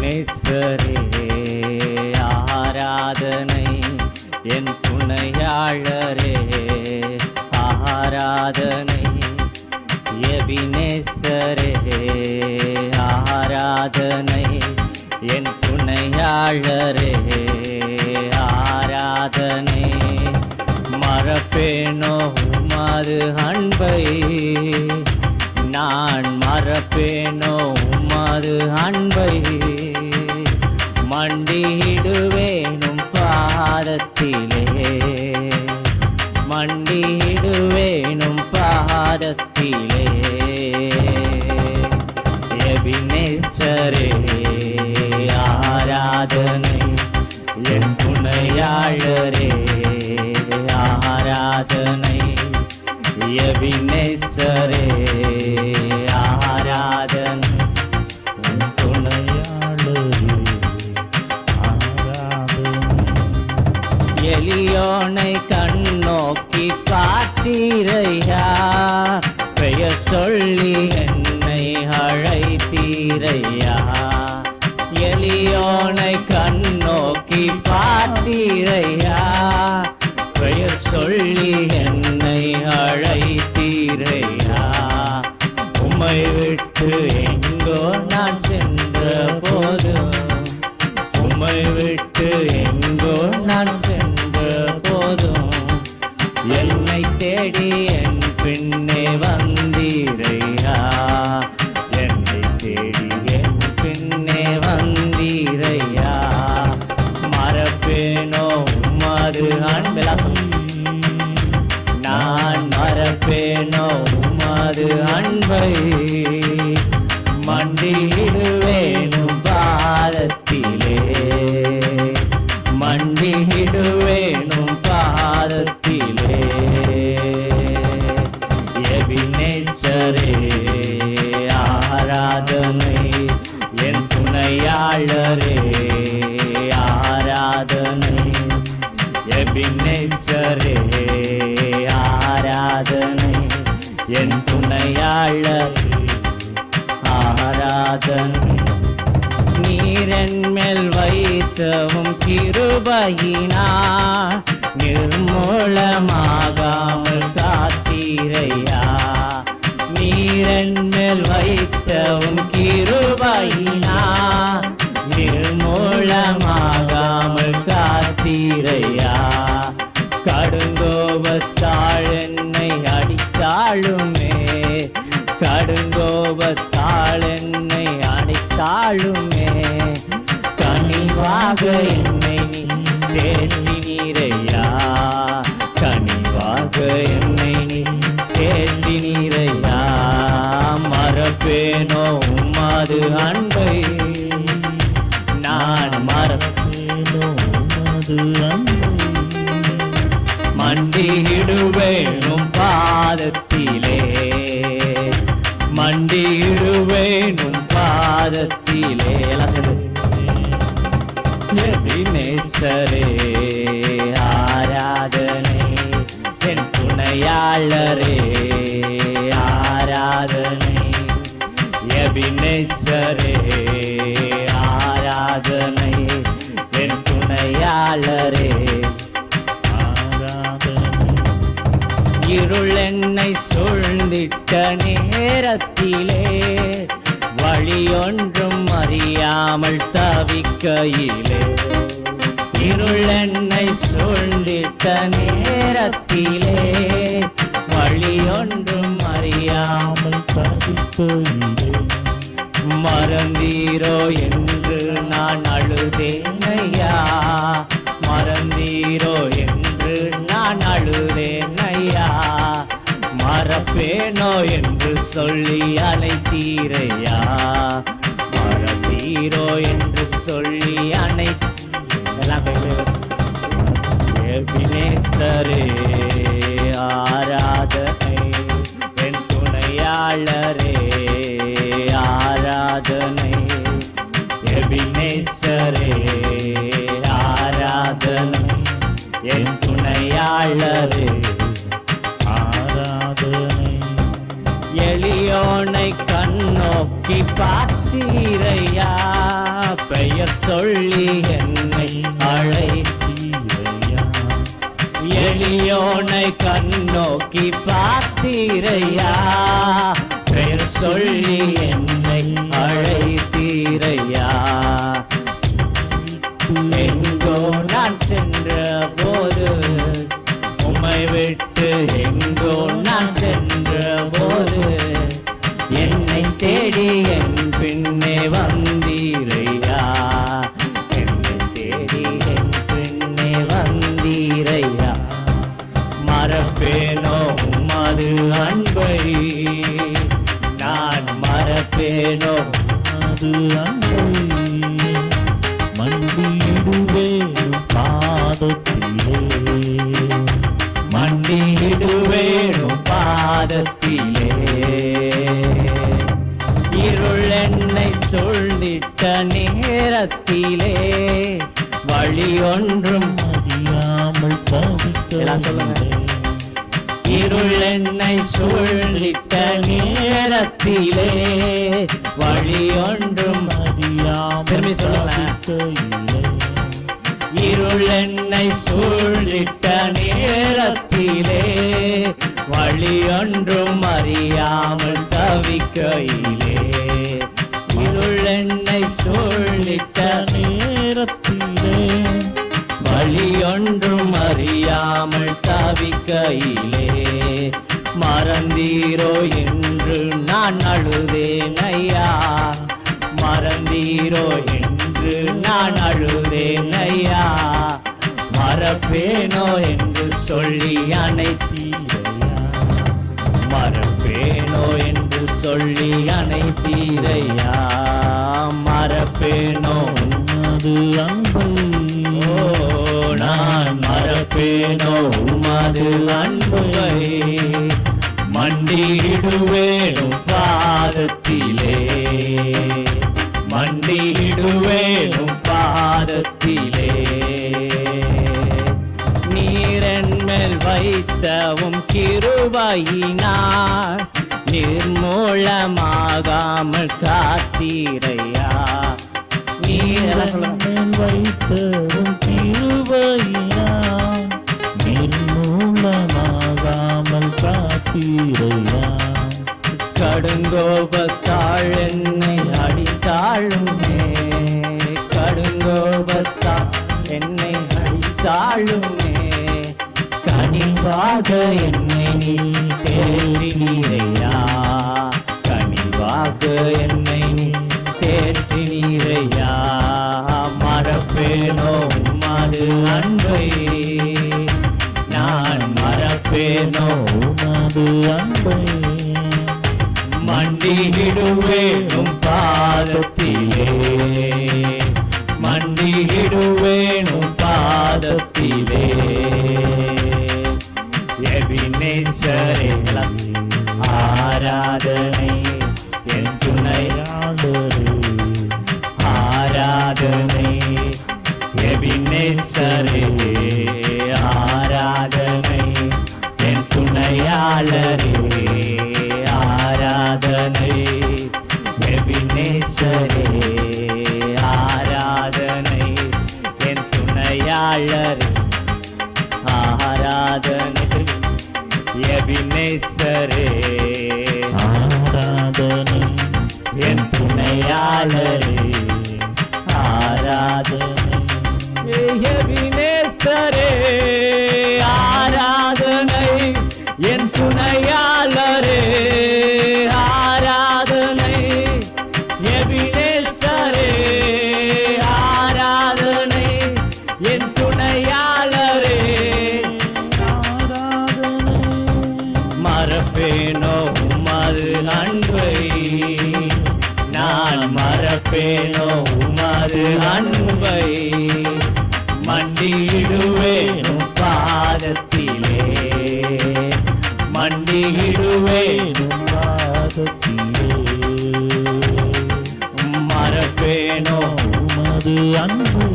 எபினேசரே ஆராதனை, என் துணையாளரே ஆராதனை. எபினேசரே ஆராதனை, என் துணையாளரே ஆராதனை. மறப்பேனோ உமது அன்பை, நான் மறப்பேனோ உமது அன்பை. மண்டியிடுவேனும் பாதத்திலே, மண்டியிடுவேனும் பாதத்திலே. எபினேசரே ஆராதனை, என் துணையாளரே ஆராதனை. எபினேசரே ஆராதனை, என் துணையாளரே ஆராதனை. எளியோனை கண்ணோக்கி பார்த்தீரையா, பெயர் சொல்லி என்னை அழைத்தீரையா. எளியோனை கண்ணோக்கி பார்த்தீரையா, பெயர் சொல்லி என்னை அழைத்தீரையா. உம்மை விட்டு எங்கோ நான் சென்ற போதும், உம்மை விட்டு எங்கோ நான் சென்ற போதும், என்னை தேடி என் பின்னே வந்தீரையா. என்னை தேடி என் பின்னே வந்தீரையா. மறப்பேனோ உமது அன்பை, நான் மறப்பேனோ உமது அன்பை. மண்டியிடுவேனும் பாதத்திலே, மண்டியிடுவேனும் பாதத்திலே. எபினேசரே ஆராதனை, என் துணையாளரே ஆராதனை. எபினேசரே ஆராதனை, என் துணையாளரே ஆராதனை. நீரென் மேல் வைத்தவும் கிருபையினார், நிர்மூலமாகாமல் காத்தீரையா. நீரென் மேல் வைத்தவும் கிருபையினார், நிர்மூலமாகாமல் காத்தீரையா. கடுங்கோபத்தாள் என்னை அடித்தாளுமே, கடுங்கோபத்தாள் என்னை அடித்தாளுமே. கனிவாக என்னை நீ தேற்றினீரையா, கனிவாக என்னை நீ தேற்றினீரையா. மறப்பேனோ உமது அன்பை, நான் மறப்பேனோ உமது அன்பை. மண்டியிடுவேனும் பாதத்திலே, மண்டியிடுவேனும் பாதத்திலே. எபினேசரே ஆராதனை, என் துணையாளரே ஆராதனை. எபினேசரே ஆராதனை, என் துணையாளரே ஆராதனை. இருள் என்னை சூழ்ந்திட்ட நேரத்திலே, வழியொன்றும் அறியாமல் தவிக்கையிலே. இருள் என்னை சூழ்ந்திட்ட நேரத்திலே, வழியொன்றும் அறியாமல் தவிக்கையிலே. மறந்தீரோ என்று நான் அழுதேன் ஐயா, மறந்தீரோ என்று நான் அழுதேன் ஐயா. மறப்பேனோ என்று சொல்லி அழைத்தீரையா, மறந்தீரோ என்று சொல்லி எபினேசரே ஆராதனை, என் துணையாளரே ஆராதனை. எபினேசரே ஆராதனை, என் துணையாளரே ஆராதனை. எளியோனை கண்ணோக்கி பார்த்தீரையா, பெயர் சொல்லி என்னை அழைத்தீரையா. எளியோனை கண்ணோக்கி பார்த்தீரையா. பெயர் சொல்லி என்னை அழைத்தீரையா. எங்கோ நான் சென்ற போது உம்மை விட்டு எங்கோ நான் சென்ற போது என்னை தேடி என் பின்னே வந்தீரையா. என்னை தேடி என் பின்னே வந்தீரையா. மறப்பேனோ உமது அன்பை, நான் மறப்பேனோ அது அன்பை. மண்டியிடுவேன் பாதத்திலே, மண்டியிடுவேன் பாதத்திலே. இருள் என்னை சூழ்ந்திட்ட நேரத்திலே வழி ஒன்றும் அறியாமல் சொல்லுங்க. இருள் என்னை சூழ்ந்திட்ட நேரத்திலே வழி ஒன்றும் அறியாமல் சொல்லுங்க. இருள் என்னை சூழ்ந்திட்ட நேரத்திலே வழி ஒன்றும் அறியாமல் தவிக்கையிலே. இருள் என்னை சூழ்ந்திட்ட நேரத்திலே வழி ஒன்றும் அறியாமல் தவிக்கையிலே. மறந்தீரோ என்று நான் அழுதேன் ஐயா. மறந்தீரோ என்று நான் அழுதேன் ஐயா. மறப்பேனோ என்று சொல்லி அணைத்தீரையா. மறப்பேனோ என்று சொல்லி அணைத்தீரையா. மறப்பேனோ உமது அன்பை, ஓ நான் மறப்பேனோ உமது அன்பை. மண்டியிடுவேனும் பாதத்திலே, மண்டியிடுவேனும் பாதத்திலே. நீரென்மேல் வைத்தவும் கிருபையினார் நிர்மூலமாகாமல் காத்தீரையா. நீரென்மேல் வைத்தவும் கிருபையினார் நிர்மூலமாகாமல் காத்தீரையா. கடுங்கோபத்தாள் என்னை அடித்தாளுமே, கடுங்கோபத்தாள் என்னை அடித்தாளுமே. கனிவாக என்னை நீ தேற்றினீரையா. கனிவாக என்னை நீ தேற்றினீரையா. மறப்பேனோ உமது அன்பை, நான் மறப்பேனோ உமது அன்பை. மண்டியிடுவேனும் பாதத்திலே, மண்டியிடுவேனும் பாதத்திலே. எபினேசரே ஆராதனை என் துணையாளரே. ஆராதனை எபினேசரே. ஆராதனை என் துணையாளரே. ஆராதனை எபினேசரே. ஆராதனை என் துணையாளரே. ஆராதனை எபினேசரே. ஆராதனை என் துணையாளரே. ஆராதனை எபினேசரே. ஆராதனை என் துணையாளரே. ஆராதனை எபினேசரே. ஆராதனை என் துணையாளரே. ஆராதனை மறப்பேனோ உமது அன்பை, நான் மறப்பேனோ உமது அன்பை. மண்டியிடுவேனும் பாதத்திலே, மண்டியிடுவேனும் பாதத்திலே. மறப்பேனோ உமது அன்பை,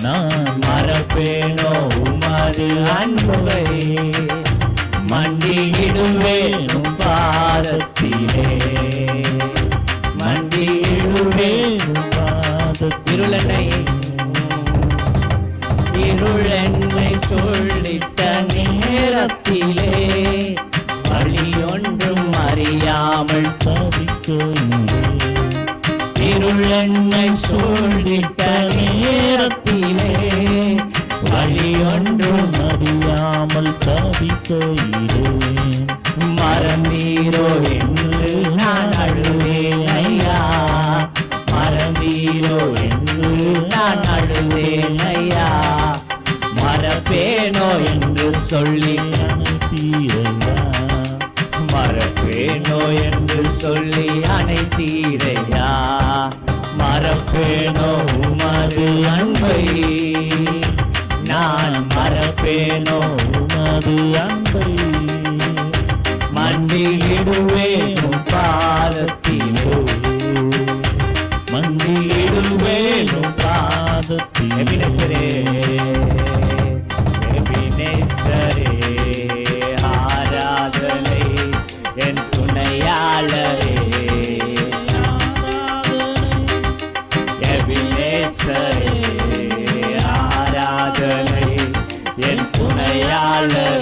நான் மறப்பேனோ உமது அன்பை. மண்டியிடுவேனும் பாதத்திலே, மண்டியிடுவேனும் தவிக்கையிலே இருள் என்னை சூழ்ந்திட்ட நேரத்திலே வழி ஒன்றும் அறியாமல் தவிக்கையிலே மறந்தீரோ என்று நான் அழுவேன் ஐயா, மறந்தீரோ என்று நான் அழுவேன் ஐயா, மறப்பேனோ என்று சொல்லி அனுப்பீரையா மறப்பேனோ என்று சொல்லி அனைத்தீரையா, மறப்பேனோ உமது அன்பை, நான் மறப்பேனோ உமது அன்பை மண்டியிடுவேன் உம் பாதத்திலே, மண்டியிடுவேன் உம் பாதத்திலே எபினேசரே, எபினேசரே, ஆராதனை என் துணையாளரே, எபினேசரே, ஆராதனை என் துணையாளரே,